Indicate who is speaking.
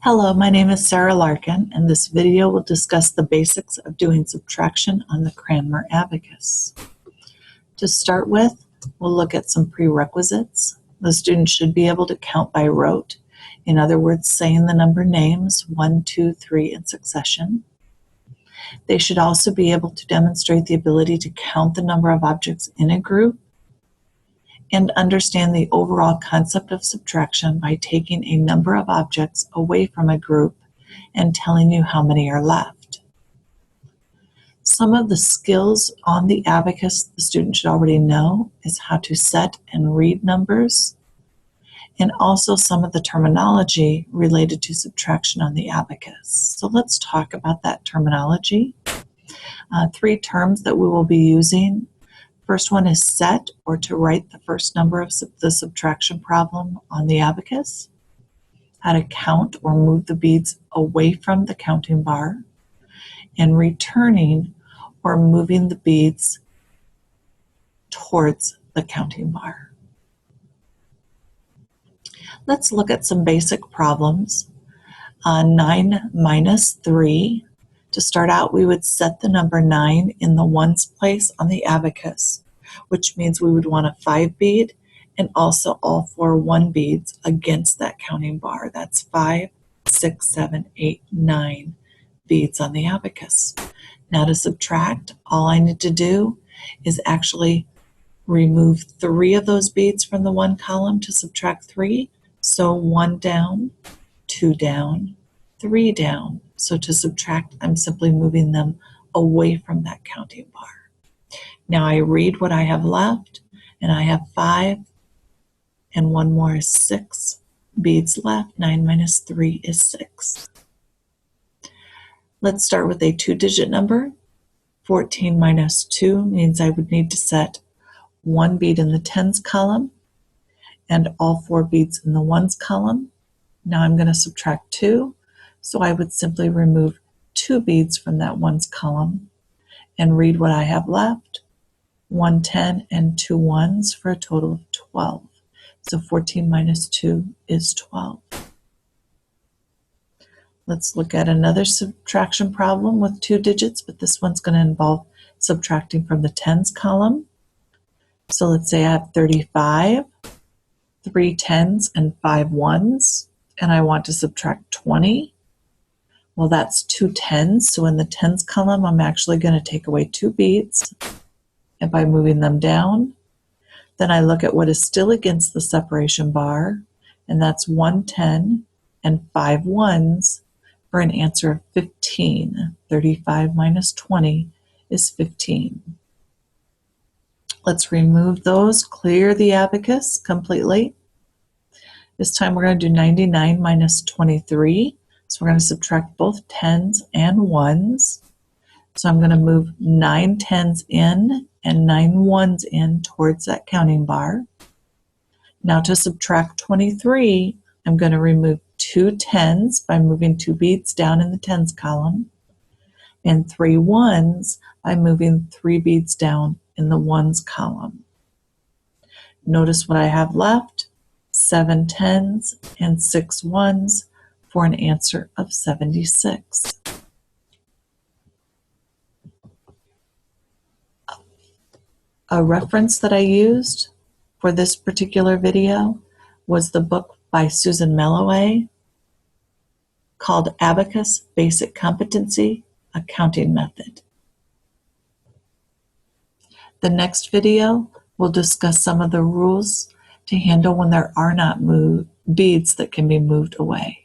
Speaker 1: Hello, my name is Sarah Larkin, and this video will discuss the basics of doing subtraction on the Cranmer abacus. To start with, we'll look at some prerequisites. The student should be able to count by rote, in other words, saying the number names 1, 2, 3 in succession. They should also be able to demonstrate the ability to count the number of objects in a group and understand the overall concept of subtraction by taking a number of objects away from a group and telling you how many are left. Some of the skills on the abacus the student should already know is how to set and read numbers, and also some of the terminology related to subtraction on the abacus. So let's talk about that terminology. 3 terms that we will be using. First one is set, or to write the first number of the subtraction problem on the abacus. How to count or move the beads away from the counting bar. And returning or moving the beads towards the counting bar. Let's look at some basic problems. 9 minus 3. To start out, we would set the number 9 in the ones place on the abacus, which means we would want a 5 bead and also all 4 1 beads against that counting bar. That's 5, 6, 7, 8, 9 beads on the abacus. Now to subtract, all I need to do is actually remove 3 of those beads from the 1 column to subtract 3. So 1 down, 2 down, 3 down. So to subtract, I'm simply moving them away from that counting bar. Now I read what I have left, and I have 5, and 1 more is 6 beads left. 9 minus 3 is 6. Let's start with a 2-digit number. 14 minus 2 means I would need to set 1 bead in the tens column and all 4 beads in the ones column. Now I'm going to subtract 2. So I would simply remove 2 beads from that ones column and read what I have left. 1 10 and 2 ones for a total of 12. So 14 minus 2 is 12. Let's look at another subtraction problem with 2 digits, but this one's going to involve subtracting from the tens column. So let's say I have 35, 3 tens and 5 ones, and I want to subtract 20. Well, that's 2 tens, so in the tens column, I'm actually going to take away 2 beads, and by moving them down, then I look at what is still against the separation bar, and that's 1 10 and 5 ones for an answer of 15. 35 minus 20 is 15. Let's remove those, clear the abacus completely. This time we're going to do 99 minus 23. So we're going to subtract both tens and ones. So I'm going to move 9 tens in and 9 ones in towards that counting bar. Now to subtract 23, I'm going to remove 2 tens by moving 2 beads down in the tens column and 3 ones by moving 3 beads down in the ones column. Notice what I have left, 7 tens and 6 ones for an answer of 76. A reference that I used for this particular video was the book by Susan Melloway called Abacus Basic Competency, A Counting Method. The next video will discuss some of the rules to handle when there are not beads that can be moved away.